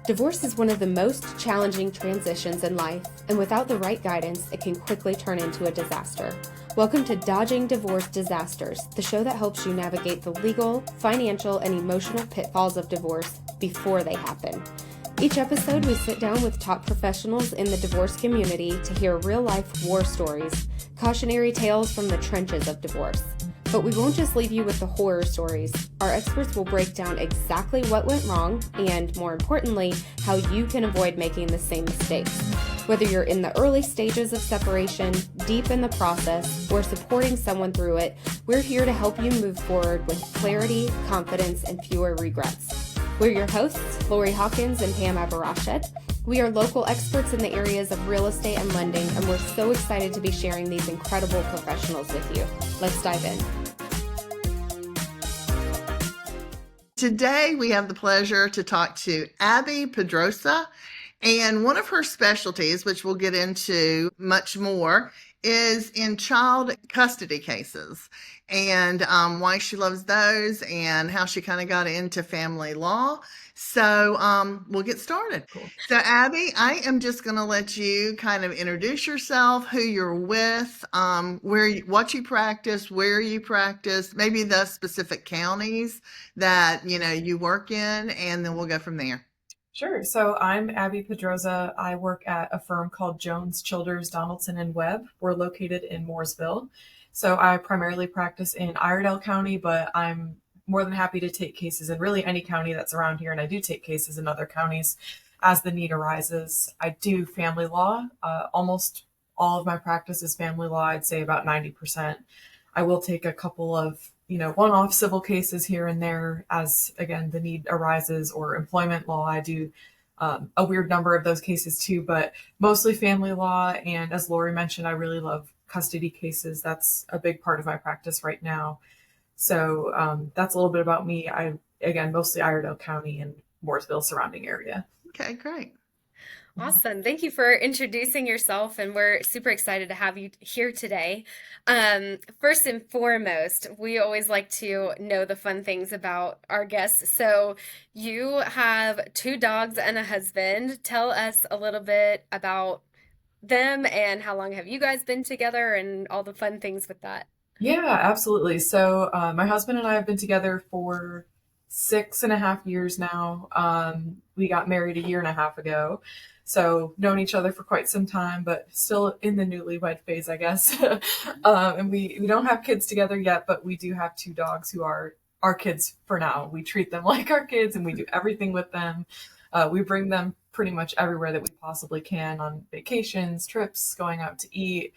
Divorce is one of the most challenging transitions in life, and without the right guidance, it can quickly turn into a disaster. Welcome to Dodging Divorce Disasters, the show that helps you navigate the legal, financial, and emotional pitfalls of divorce before they happen. Each episode, we sit down with top professionals in the divorce community to hear real-life war stories, cautionary tales from the trenches of divorce. But we won't just leave you with the horror stories. Our experts will break down exactly what went wrong and, more importantly, how you can avoid making the same mistakes. Whether you're in the early stages of separation, deep in the process, or supporting someone through it, we're here to help you move forward with clarity, confidence, and fewer regrets. We're your hosts, Lori Hawkins and Pam Abarashed. We are local experts in the areas of real estate and lending, and we're so excited to be sharing these incredible professionals with you. Let's dive in. Today, we have the pleasure to talk to Abbie Pedroza, and one of her specialties, which we'll get into much more, is in child custody cases, and why she loves those and how she kind of got into family law. So we'll get started. Cool. So Abbie, I am just going to let you kind of introduce yourself, who you're with, what you practice, where you practice, maybe the specific counties that you work in, and then we'll go from there. Sure. So I'm Abbie Pedroza. I work at a firm called Jones, Childers, Donaldson, and Webb. We're located in Mooresville. So I primarily practice in Iredell County, but I'm more than happy to take cases in really any county that's around here. And I do take cases in other counties as the need arises. I do family law. Almost all of my practice is family law. I'd say about 90%. I will take a couple of one-off civil cases here and there as, again, the need arises, or employment law. I do a weird number of those cases too, but mostly family law. And as Lori mentioned, I really love custody cases. That's a big part of my practice right now. So that's a little bit about me. Again, mostly Iredell County and Mooresville surrounding area. Okay, great. Awesome. Thank you for introducing yourself, and we're super excited to have you here today. First and foremost, we always like to know the fun things about our guests. So you have 2 dogs and a husband. Tell us a little bit about them and how long have you guys been together and all the fun things with that. Yeah, absolutely. So my husband and I have been together for 6.5 years now. We got married a year and a half ago. So known each other for quite some time, but still in the newlywed phase, I guess. And we don't have kids together yet, but we do have 2 dogs who are our kids for now. We treat them like our kids, and we do everything with them. We bring them pretty much everywhere that we possibly can, on vacations, trips, going out to eat.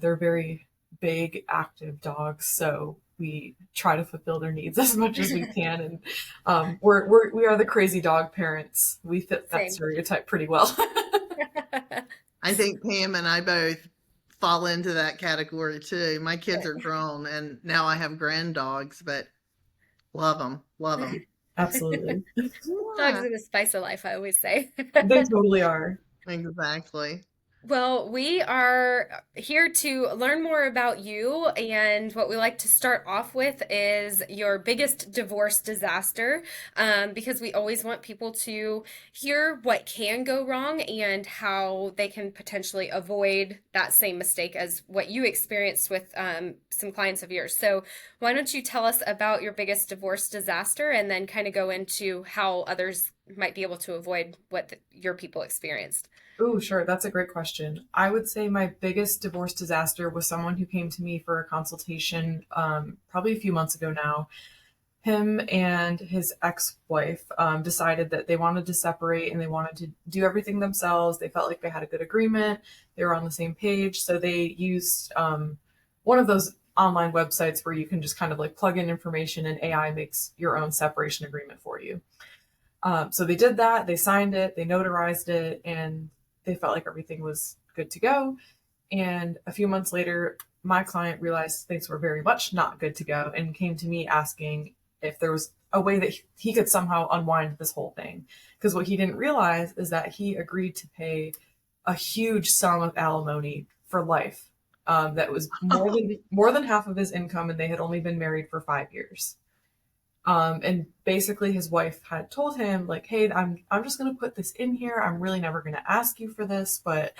They're very big, active dogs, so we try to fulfill their needs as much as we can, and we are the crazy dog parents. We fit that stereotype pretty well. I think Pam and I both fall into that category too. My kids are grown, and now I have grand dogs, but love them. Absolutely. Dogs are the spice of life, I always say. They totally are. Exactly. Well, we are here to learn more about you, and what we like to start off with is your biggest divorce disaster, because we always want people to hear what can go wrong and how they can potentially avoid that same mistake as what you experienced with some clients of yours. So why don't you tell us about your biggest divorce disaster, and then kind of go into how others might be able to avoid what your people experienced? Oh, sure. That's a great question. I would say my biggest divorce disaster was someone who came to me for a consultation probably a few months ago now. Him and his ex-wife decided that they wanted to separate, and they wanted to do everything themselves. They felt like they had a good agreement. They were on the same page. So they used one of those online websites where you can just kind of like plug in information, and AI makes your own separation agreement for you. So they did that. They signed it. They notarized it, and they felt like everything was good to go. And a few months later, my client realized things were very much not good to go, and came to me asking if there was a way that he could somehow unwind this whole thing. Because what he didn't realize is that he agreed to pay a huge sum of alimony for life. That was more than half of his income, and they had only been married for 5 years. And basically his wife had told him like, hey, I'm just going to put this in here. I'm really never going to ask you for this, but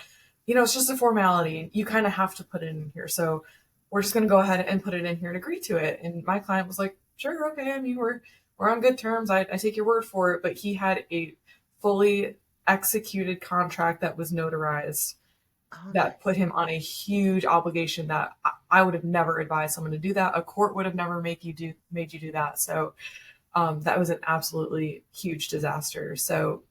it's just a formality. You kind of have to put it in here. So we're just going to go ahead and put it in here and agree to it. And my client was like, sure. Okay. I mean, we're on good terms. I take your word for it. But he had a fully executed contract that was notarized that put him on a huge obligation that I would have never advised someone to do that. A court would have never made you do that. So that was an absolutely huge disaster. So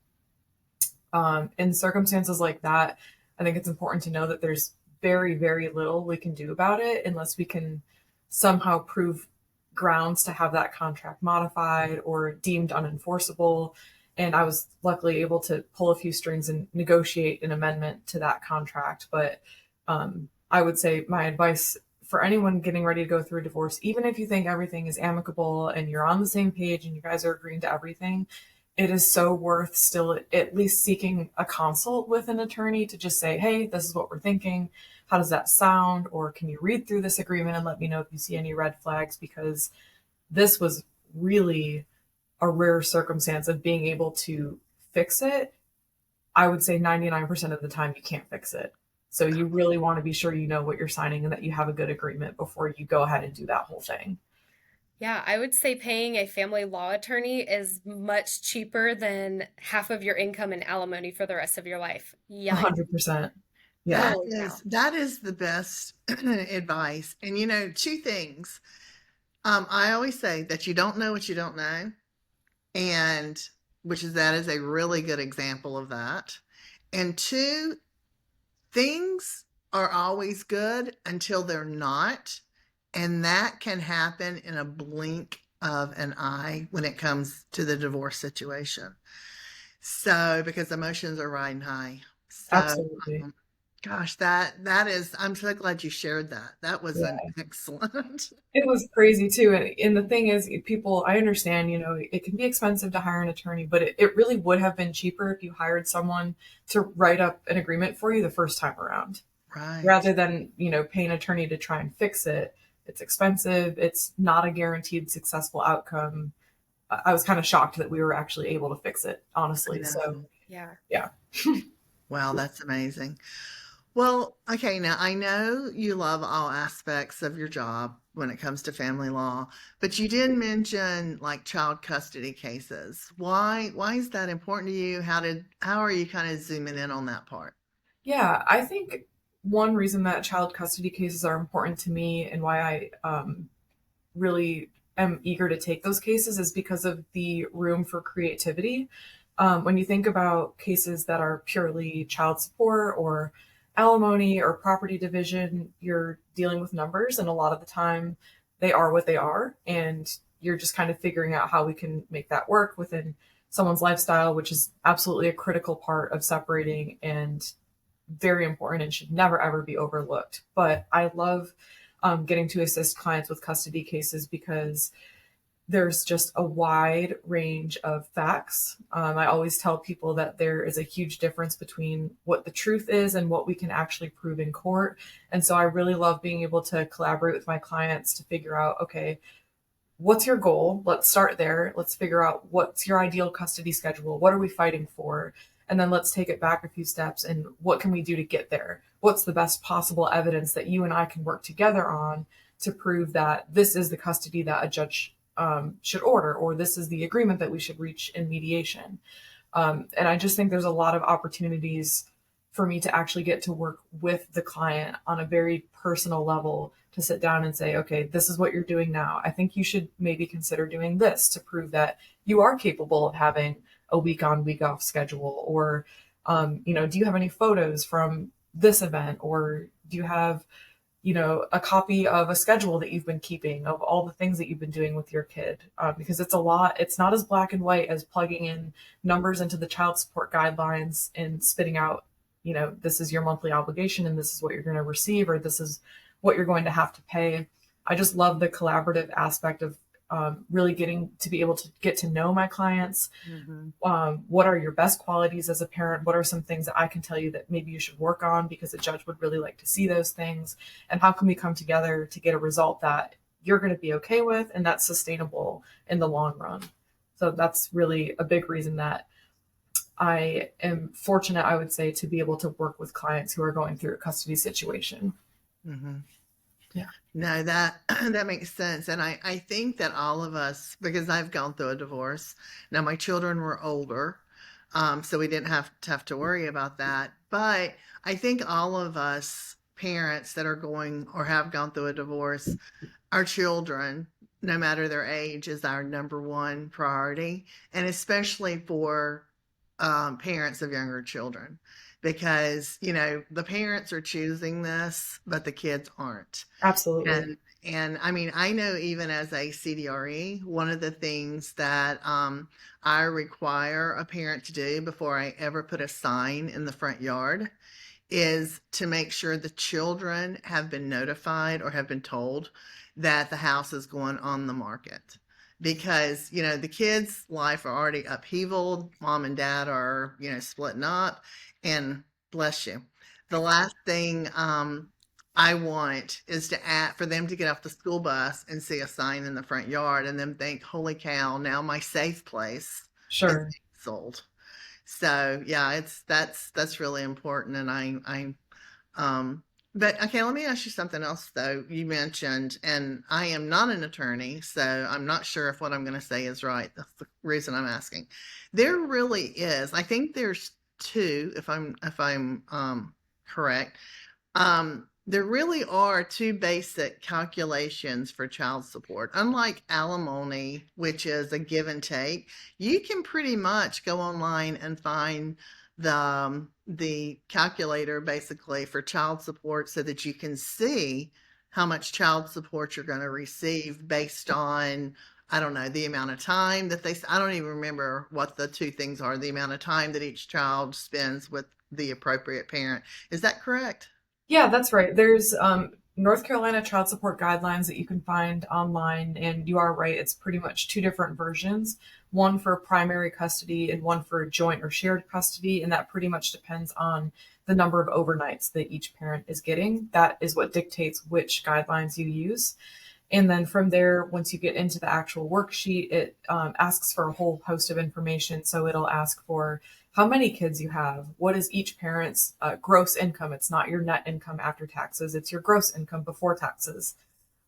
in circumstances like that, I think it's important to know that there's very, very little we can do about it unless we can somehow prove grounds to have that contract modified or deemed unenforceable. And I was luckily able to pull a few strings and negotiate an amendment to that contract. But I would say my advice for anyone getting ready to go through a divorce, even if you think everything is amicable and you're on the same page and you guys are agreeing to everything, it is so worth still at least seeking a consult with an attorney to just say, hey, this is what we're thinking. How does that sound? Or can you read through this agreement and let me know if you see any red flags? Because this was really a rare circumstance of being able to fix it. I would say 99% of the time you can't fix it. So you really want to be sure you know what you're signing and that you have a good agreement before you go ahead and do that whole thing. Yeah, I would say paying a family law attorney is much cheaper than half of your income in alimony for the rest of your life. Yikes. 100%. Yeah. That is the best advice. And two things. I always say that you don't know what you don't know, and that is a really good example of that. And two, things are always good until they're not. And that can happen in a blink of an eye when it comes to the divorce situation. So, because emotions are riding high. So, Absolutely. Gosh, that is, I'm so glad you shared that. That was an excellent. It was crazy too. And the thing is, people, I understand, it can be expensive to hire an attorney, but it really would have been cheaper if you hired someone to write up an agreement for you the first time around. Right. Rather than, pay an attorney to try and fix it. It's expensive. It's not a guaranteed successful outcome. I was kind of shocked that we were actually able to fix it, honestly. So, yeah. Wow, that's amazing. Well, okay, now I know you love all aspects of your job when it comes to family law, but you did mention like child custody cases. Why is that important to you? How are you kind of zooming in on that part? Yeah, I think one reason that child custody cases are important to me and why I really am eager to take those cases is because of the room for creativity. When you think about cases that are purely child support or alimony or property division, you're dealing with numbers, and a lot of the time they are what they are, and you're just kind of figuring out how we can make that work within someone's lifestyle, which is absolutely a critical part of separating and very important and should never ever be overlooked. But I love getting to assist clients with custody cases because there's just a wide range of facts. I always tell people that there is a huge difference between what the truth is and what we can actually prove in court. And so I really love being able to collaborate with my clients to figure out, okay, what's your goal? Let's start there. Let's figure out what's your ideal custody schedule? What are we fighting for? And then let's take it back a few steps and what can we do to get there? What's the best possible evidence that you and I can work together on to prove that this is the custody that a judge should order, or this is the agreement that we should reach in mediation. And I just think there's a lot of opportunities for me to actually get to work with the client on a very personal level to sit down and say, okay, this is what you're doing now. I think you should maybe consider doing this to prove that you are capable of having a week on, week off schedule. Or, do you have any photos from this event? Or do you have a copy of a schedule that you've been keeping of all the things that you've been doing with your kid? Because it's a lot. It's not as black and white as plugging in numbers into the child support guidelines and spitting out, this is your monthly obligation and this is what you're going to receive, or this is what you're going to have to pay. I just love the collaborative aspect of really getting to be able to get to know my clients. Mm-hmm. What are your best qualities as a parent? What are some things that I can tell you that maybe you should work on because a judge would really like to see those things? And how can we come together to get a result that you're going to be okay with and that's sustainable in the long run. So that's really a big reason that I am fortunate, I would say, to be able to work with clients who are going through a custody situation. Mm-hmm. Yeah. No, that that makes sense. And I think that all of us, because I've gone through a divorce. Now my children were older, so we didn't have to worry about that. But I think all of us parents that are going or have gone through a divorce, our children, no matter their age, is our number one priority, and especially for parents of younger children, because the parents are choosing this, but the kids aren't. Absolutely. And I mean, I know even as a CDRE, one of the things that I require a parent to do before I ever put a sign in the front yard is to make sure the children have been notified or have been told that the house is going on the market. Because, the kids' life are already upheaval. Mom and dad are, splitting up. And bless you. The last thing I want is for them to get off the school bus and see a sign in the front yard and then think, holy cow, now my safe place is Sure. being sold. So yeah, that's really important. And but okay, let me ask you something else though. You mentioned, and I am not an attorney, so I'm not sure if what I'm going to say is right. That's the reason I'm asking. There really is. I think there's two, if I'm correct. There really are two basic calculations for child support. Unlike alimony, which is a give and take, you can pretty much go online and find the calculator basically for child support so that you can see how much child support you're going to receive based on, I don't know, the amount of time that I don't even remember what the two things are, the amount of time that each child spends with the appropriate parent. Is that correct? Yeah, that's right. There's North Carolina child support guidelines that you can find online, and you are right. It's pretty much two different versions, one for primary custody and one for joint or shared custody. And that pretty much depends on the number of overnights that each parent is getting. That is what dictates which guidelines you use. And then from there, once you get into the actual worksheet, it asks for a whole host of information. So it'll ask for how many kids you have, what is each parent's gross income. It's not your net income after taxes, it's your gross income before taxes.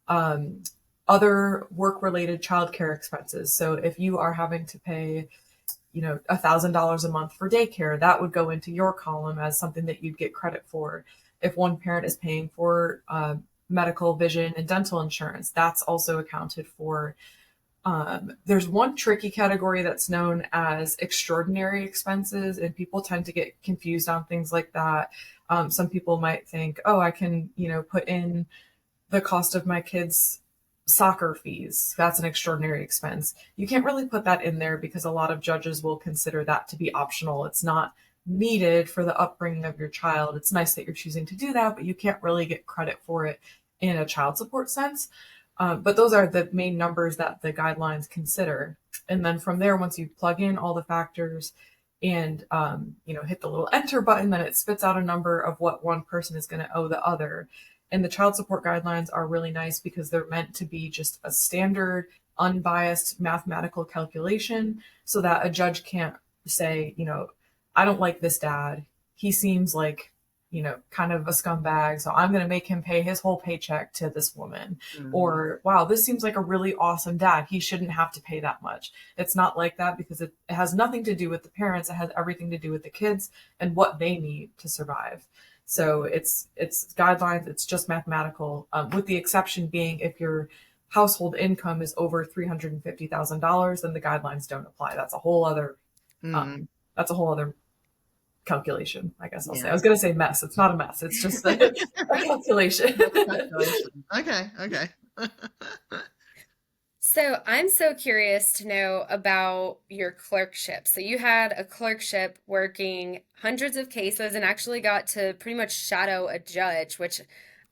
Um, Other work-related childcare expenses. So if you are having to pay, $1,000 a month for daycare, that would go into your column as something that you'd get credit for. If one parent is paying for medical, vision, and dental insurance, that's also accounted for. There's one tricky category that's known as extraordinary expenses, and people tend to get confused on things like that. Some people might think, oh, I can, put in the cost of my kids' soccer fees. That's an extraordinary expense. You can't really put that in there because a lot of judges will consider that to be optional. It's not needed for the upbringing of your child. It's nice that you're choosing to do that, but you can't really get credit for it in a child support sense. But those are the main numbers that the guidelines consider. And then from there, once you plug in all the factors and hit the little enter button, then it spits out a number of what one person is going to owe the other. And the child support guidelines are really nice because they're meant to be just a standard, unbiased mathematical calculation so that a judge can't say, I don't like this dad. He seems like, kind of a scumbag. So I'm going to make him pay his whole paycheck to this woman. Mhm. Or, wow, this seems like a really awesome dad. He shouldn't have to pay that much. It's not like that because it has nothing to do with the parents. It has everything to do with the kids and what they need to survive. So it's guidelines. It's just mathematical, with the exception being if your household income is over $350,000, then the guidelines don't apply. That's a whole other Mhm. that's a whole other calculation, I guess I'll say. Yeah. I was going to say mess. It's not a mess. It's just a calculation. Calculation. Okay. Okay. So I'm so curious to know about your clerkship. So you had a clerkship working hundreds of cases and actually got to pretty much shadow a judge, which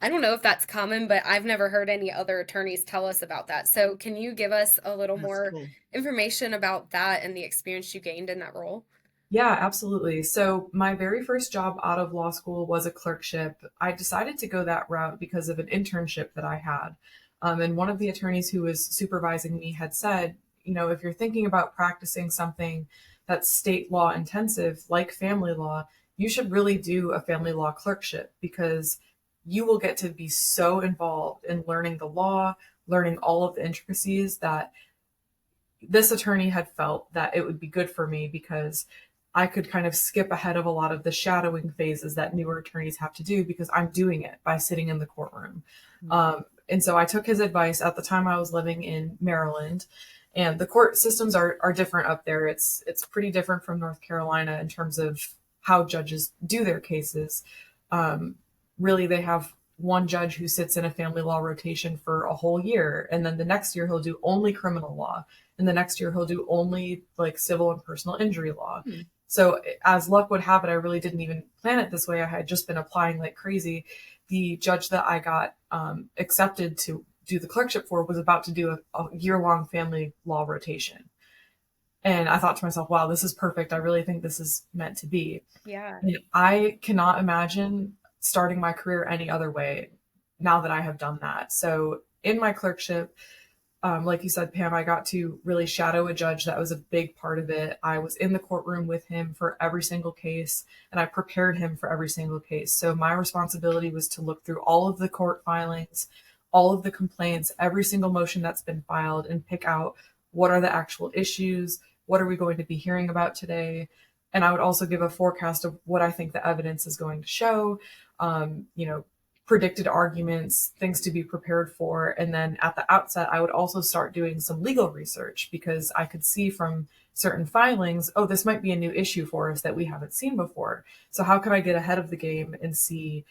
I don't know if that's common, but I've never heard any other attorneys tell us about that. So can you give us a little That's more cool. information about that and the experience you gained in that role? Yeah, absolutely. So my very first job out of law school was a clerkship. I decided to go that route because of an internship that I had. And one of the attorneys who was supervising me had said, if you're thinking about practicing something that's state law intensive, like family law, you should really do a family law clerkship, because you will get to be so involved in learning the law, learning all of the intricacies, that this attorney had felt that it would be good for me, because I could kind of skip ahead of a lot of the shadowing phases that newer attorneys have to do, because I'm doing it by sitting in the courtroom. And so I took his advice. At the time, I was living in Maryland, and the court systems are different up there. It's pretty different from North Carolina in terms of how judges do their cases. Really, they have one judge who sits in a family law rotation for a whole year, and then the next year he'll do only criminal law, and the next year he'll do only like civil and personal injury law. So as luck would have it, I really didn't even plan it this way. I had just been applying like crazy. The judge that I got accepted to do the clerkship for was about to do a year-long family law rotation. And I thought to myself, wow, this is perfect. I really think this is meant to be. Yeah. And I cannot imagine starting my career any other way now that I have done that. So in my clerkship, like you said, Pam, I got to really shadow a judge. That was a big part of it. I was in the courtroom with him for every single case, and I prepared him for every single case. So my responsibility was to look through all of the court filings, all of the complaints, every single motion that's been filed, and pick out what are the actual issues, what are we going to be hearing about today. And I would also give a forecast of what I think the evidence is going to show, predicted arguments, things to be prepared for. And then at the outset, I would also start doing some legal research, because I could see from certain filings, oh, this might be a new issue for us that we haven't seen before. So how can I get ahead of the game and see,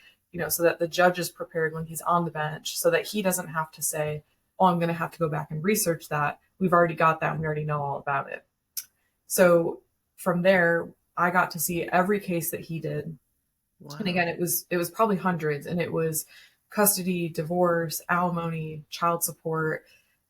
so that the judge is prepared when he's on the bench, so that he doesn't have to say, oh, I'm going to have to go back and research that. We've already got that and we already know all about it. So from there, I got to see every case that he did. Wow. And again, it was probably hundreds, and it was custody, divorce, alimony, child support.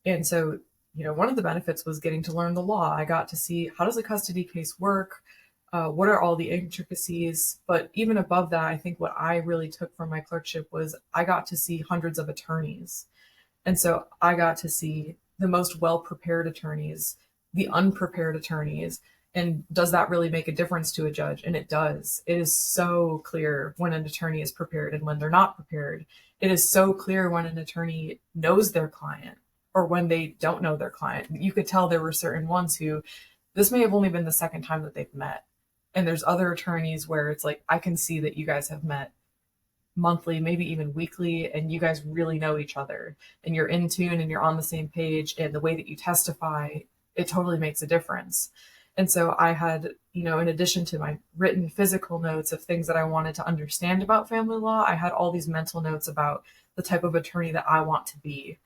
And so, one of the benefits was getting to learn the law. I got to see, how does a custody case work? What are all the intricacies? But even above that, I think what I really took from my clerkship was I got to see hundreds of attorneys. And so I got to see the most well-prepared attorneys, the unprepared attorneys. And does that really make a difference to a judge? And it does. It is so clear when an attorney is prepared and when they're not prepared. It is so clear when an attorney knows their client or when they don't know their client. You could tell there were certain ones who, this may have only been the second time that they've met. And there's other attorneys where it's like, I can see that you guys have met monthly, maybe even weekly, and you guys really know each other, and you're in tune and you're on the same page, and the way that you testify, it totally makes a difference. And so I had, in addition to my written physical notes of things that I wanted to understand about family law, I had all these mental notes about the type of attorney that I want to be.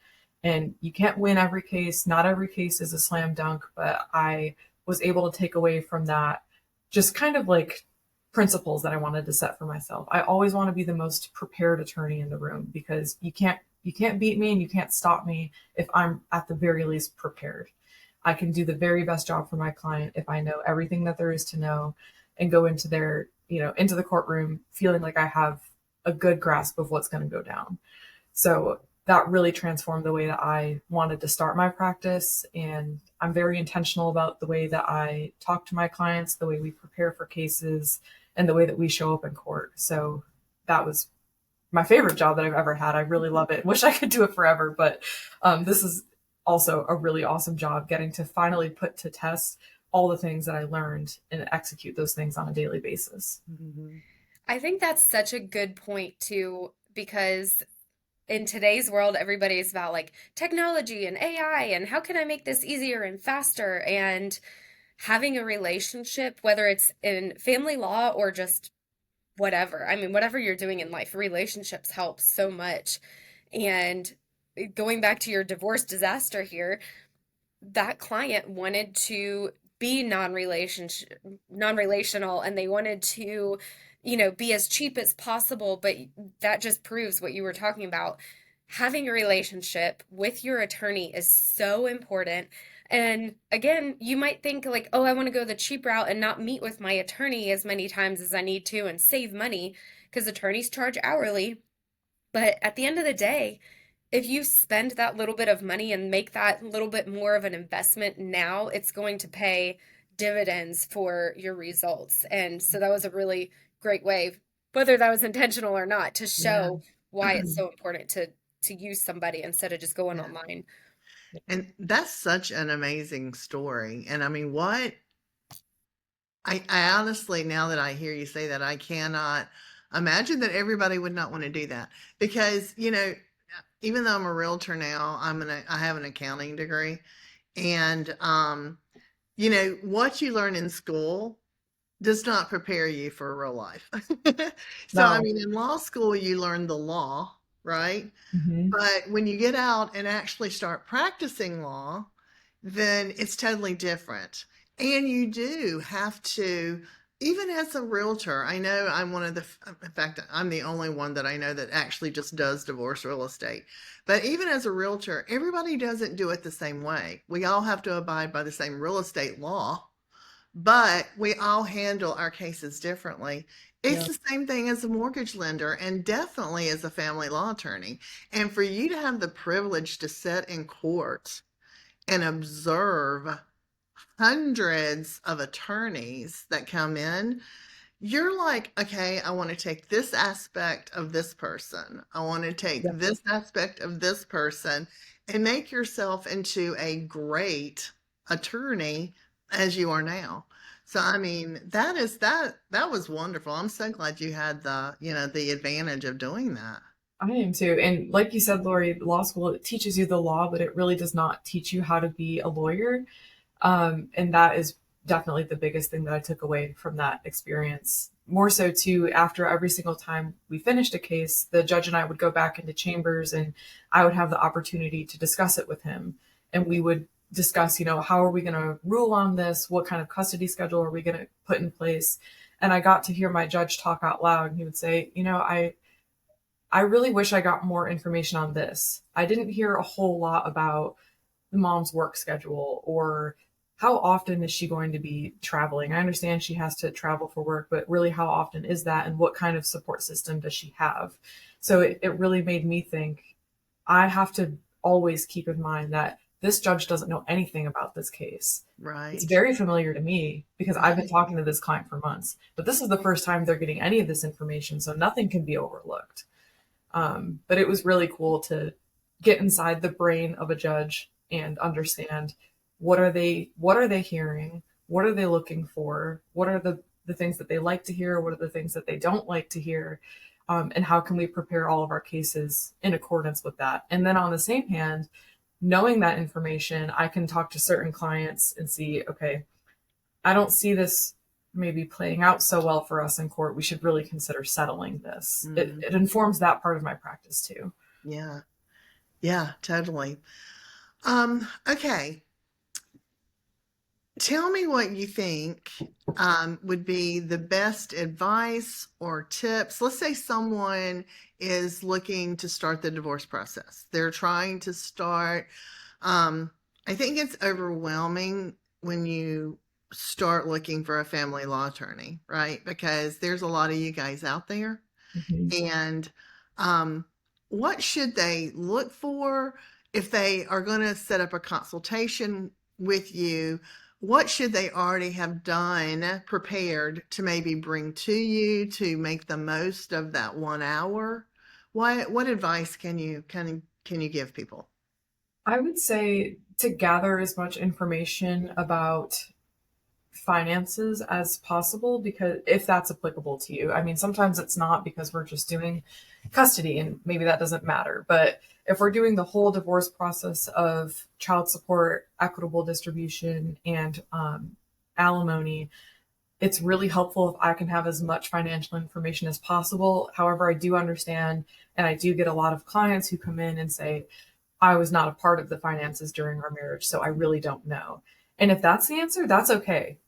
And you can't win every case. Not every case is a slam dunk, but I was able to take away from that just kind of like principles that I wanted to set for myself. I always want to be the most prepared attorney in the room, because you can't beat me and you can't stop me if I'm at the very least prepared. I can do the very best job for my client if I know everything that there is to know, and go into into the courtroom feeling like I have a good grasp of what's going to go down. So that really transformed the way that I wanted to start my practice. And I'm very intentional about the way that I talk to my clients, the way we prepare for cases, and the way that we show up in court. So that was my favorite job that I've ever had. I really love it. Wish I could do it forever, but this is also a really awesome job, getting to finally put to test all the things that I learned and execute those things on a daily basis. Mm-hmm. I think that's such a good point too, because in today's world, everybody's about like technology and AI and how can I make this easier and faster, and having a relationship, whether it's in family law or just whatever. I mean, whatever you're doing in life, relationships help so much. And going back to your divorce disaster here, that client wanted to be non-relational, and they wanted to, be as cheap as possible. But that just proves what you were talking about. Having a relationship with your attorney is so important. And again, you might think like, oh, I want to go the cheap route and not meet with my attorney as many times as I need to and save money, because attorneys charge hourly. But at the end of the day, if you spend that little bit of money and make that little bit more of an investment now, it's going to pay dividends for your results. And so that was a really great way, whether that was intentional or not, to Yeah. show why it's so important to use somebody instead of just going Yeah. online. And that's such an amazing story. And I mean, what I honestly, now that I hear you say that, I cannot imagine that everybody would not want to do that because, even though I'm a realtor now, I have an accounting degree, and what you learn in school does not prepare you for real life. So, I No. mean, in law school, you learn the law, right? Hmm. But when you get out and actually start practicing law, then it's totally different. And you do have to, even as a realtor, I know I'm one of the, in fact, I'm the only one that I know that actually just does divorce real estate. But even as a realtor, everybody doesn't do it the same way. We all have to abide by the same real estate law, but we all handle our cases differently. It's Yeah. the same thing as a mortgage lender and definitely as a family law attorney. And for you to have the privilege to sit in court and observe hundreds of attorneys that come in, you're like, okay, I want to take this aspect of this person. I want to take Yeah. this aspect of this person and make yourself into a great attorney as you are now. So I mean, that was wonderful. I'm so glad you had the advantage of doing that. I am too. And like you said, Lori, law school, it teaches you the law, but it really does not teach you how to be a lawyer. And that is definitely the biggest thing that I took away from that experience. More so, too, after every single time we finished a case, the judge and I would go back into chambers and I would have the opportunity to discuss it with him. And we would discuss, how are we going to rule on this? What kind of custody schedule are we going to put in place? And I got to hear my judge talk out loud, and he would say, I really wish I got more information on this. I didn't hear a whole lot about the mom's work schedule or how often is she going to be traveling. I understand she has to travel for work, but really how often is that and what kind of support system does she have? So it really made me think I have to always keep in mind that this judge doesn't know anything about this case. It's Right. very familiar to me because I've been Right. talking to this client for months, but this is the first time they're getting any of this information, so nothing can be overlooked. But it was really cool to get inside the brain of a judge and understand what are they hearing, what are they looking for, what are the things that they like to hear, what are the things that they don't like to hear, and how can we prepare all of our cases in accordance with that. And then on the same hand, knowing that information, I can talk to certain clients and see, okay, I don't see this maybe playing out so well for us in court. We should really consider settling this. Mm, It informs that part of my practice too. yeah. Yeah, totally. Okay. Tell me what you think would be the best advice or tips. Let's say someone is looking to start the divorce process. They're trying to start. I think it's overwhelming when you start looking for a family law attorney, right? Because there's a lot of you guys out there. Mhm. And what should they look for if they are going to set up a consultation with you? What should they already have done, prepared to maybe bring to you to make the most of that 1 hour? What advice can you give people? I would say to gather as much information about finances as possible, because if that's applicable to you. I mean, sometimes it's not because we're just doing custody and maybe that doesn't matter. But if we're doing the whole divorce process of child support, equitable distribution, and alimony, it's really helpful if I can have as much financial information as possible. However, I do understand, and I do get a lot of clients who come in and say, I was not a part of the finances during our marriage, so I really don't know. And if that's the answer, that's okay.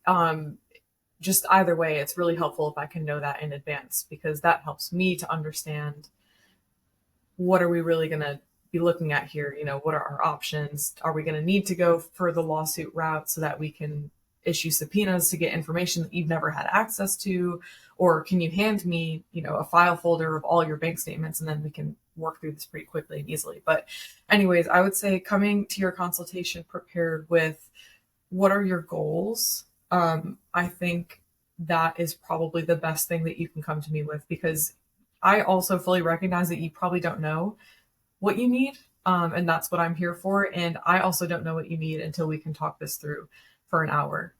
Just either way, it's really helpful if I can know that in advance because that helps me to understand what are we really going to be looking at here? What are our options? Are we going to need to go for the lawsuit route so that we can issue subpoenas to get information that you've never had access to? Or can you hand me, a file folder of all your bank statements and then we can work through this pretty quickly and easily. But anyways, I would say coming to your consultation prepared with what are your goals? I think that is probably the best thing that you can come to me with, because I also fully recognize that you probably don't know what you need. And that's what I'm here for. And I also don't know what you need until we can talk this through for an hour.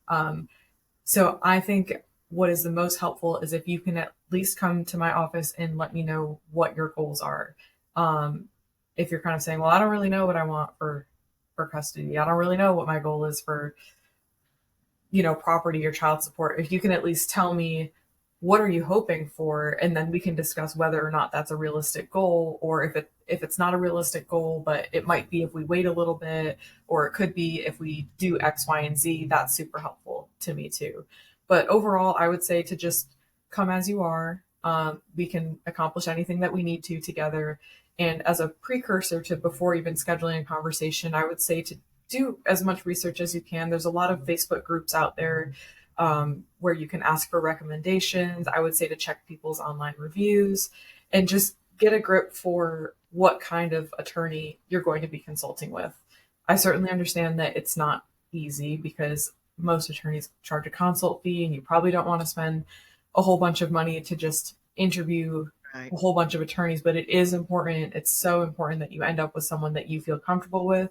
So I think what is the most helpful is if you can at least come to my office and let me know what your goals are. If you're kind of saying, well, I don't really know what I want for custody. I don't really know what my goal is for, property or child support. If you can at least tell me what are you hoping for, and then we can discuss whether or not that's a realistic goal, or if it's not a realistic goal, but it might be if we wait a little bit, or it could be if we do X, Y, and Z. That's super helpful to me too. But overall, I would say to just come as you are. We can accomplish anything that we need to together. And as a precursor to before even scheduling a conversation, I would say to do as much research as you can. There's a lot of Facebook groups out there where you can ask for recommendations. I would say to check people's online reviews and just get a grip for what kind of attorney you're going to be consulting with. I certainly understand that it's not easy because most attorneys charge a consult fee, and you probably don't want to spend a whole bunch of money to just interview a whole bunch of attorneys, but it is important. It's so important that you end up with someone that you feel comfortable with,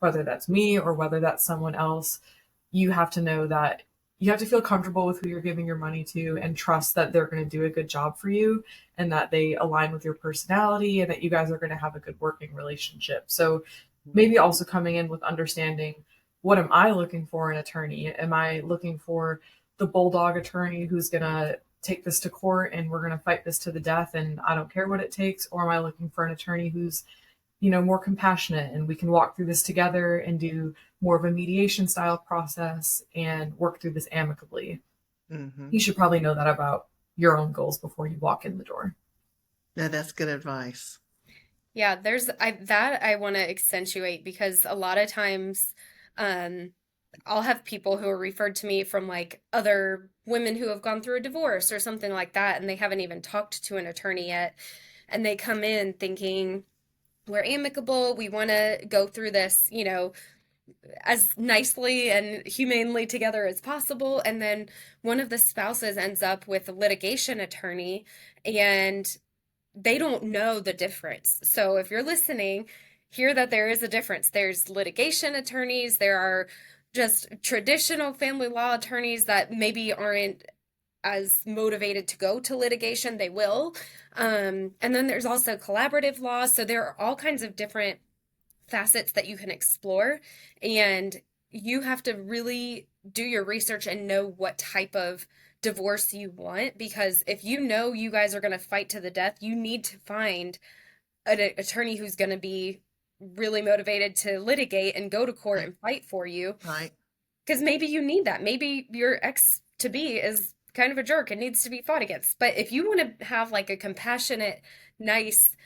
whether that's me or whether that's someone else. You have to know that you have to feel comfortable with who you're giving your money to and trust that they're going to do a good job for you and that they align with your personality and that you guys are going to have a good working relationship. So maybe also coming in with understanding, what am I looking for in an attorney? Am I looking for the bulldog attorney who's going to take this to court and we're going to fight this to the death and I don't care what it takes? Or am I looking for an attorney who's, more compassionate and we can walk through this together and do more of a mediation style process and work through this amicably? Mm-hmm. You should probably know that about your own goals before you walk in the door. Yeah, that's good advice. Yeah, I want to accentuate, because a lot of times I'll have people who are referred to me from like other women who have gone through a divorce or something like that, and they haven't even talked to an attorney yet. And they come in thinking, we're amicable, we want to go through this, as nicely and humanely together as possible. And then one of the spouses ends up with a litigation attorney and they don't know the difference. So if you're listening, hear that there is a difference. There's litigation attorneys, there are just traditional family law attorneys that maybe aren't as motivated to go to litigation. They will. And then there's also collaborative law. So there are all kinds of different facets that you can explore. And you have to really do your research and know what type of divorce you want. Because if you know you guys are going to fight to the death, you need to find an attorney who's going to be really motivated to litigate and go to court and fight for you. Right. Because maybe you need that. Maybe your ex-to-be is kind of a jerk and needs to be fought against. But if you want to have like a compassionate, nice,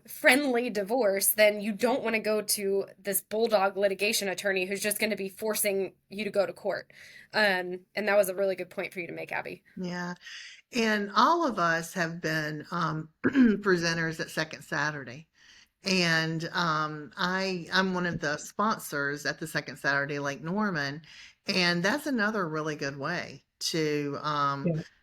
friendly divorce, then you don't want to go to this bulldog litigation attorney who's just going to be forcing you to go to court. And that was a really good point for you to make, Abbie. Yeah. And all of us have been presenters at Second Saturday. And I'm one of the sponsors at the Second Saturday Lake Norman. And that's another really good way to,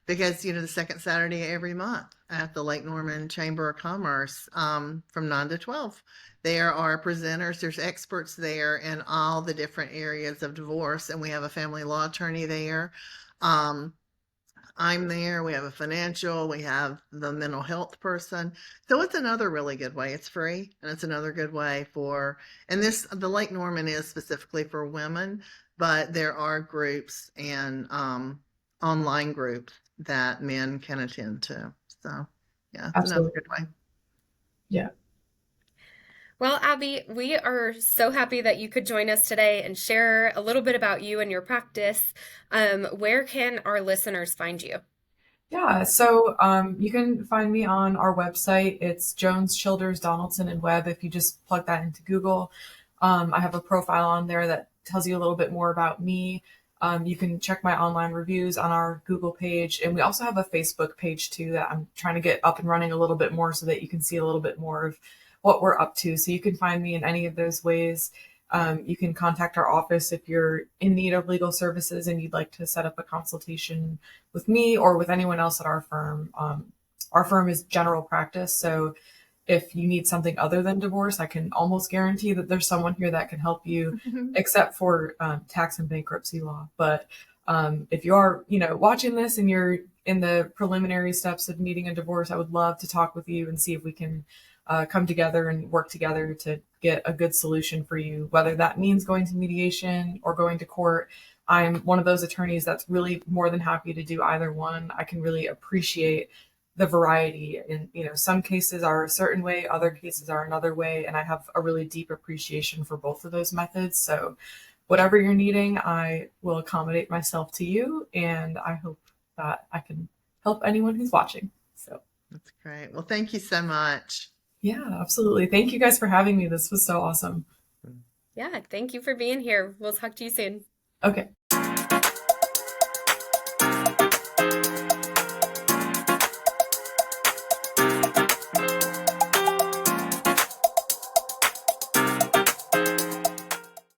because, the second Saturday every month at the Lake Norman Chamber of Commerce from 9 to 12, there are presenters, there's experts there in all the different areas of divorce. And we have a family law attorney there. I'm there. We have a financial, we have the mental health person. So it's another really good way. It's free, and it's another good way and the Lake Norman is specifically for women, but there are groups and online groups that men can attend to. So yeah, it's another good way. Yeah. Well, Abbie, we are so happy that you could join us today and share a little bit about you and your practice. Where can our listeners find you? Yeah, so you can find me on our website. It's Jones, Childers, Donaldson, and Webb. If you just plug that into Google, I have a profile on there that tells you a little bit more about me. You can check my online reviews on our Google page. And we also have a Facebook page too that I'm trying to get up and running a little bit more so that you can see a little bit more of what we're up to. So you can find me in any of those ways. You can contact our office if you're in need of legal services and you'd like to set up a consultation with me or with anyone else at our firm. Our firm is general practice, so if you need something other than divorce, I can almost guarantee that there's someone here that can help you, except for tax and bankruptcy law. But if you are, watching this and you're in the preliminary steps of needing a divorce, I would love to talk with you and see if we can come together and work together to get a good solution for you, whether that means going to mediation or going to court. I'm one of those attorneys that's really more than happy to do either one. I can really appreciate the variety, and some cases are a certain way, other cases are another way, and I have a really deep appreciation for both of those methods. So whatever you're needing, I will accommodate myself to you, and I hope that I can help anyone who's watching. So That's great. Well, thank you so much. yeah, absolutely. Thank you guys for having me. This was so awesome. Yeah, thank you for being here. We'll talk to you soon. Okay.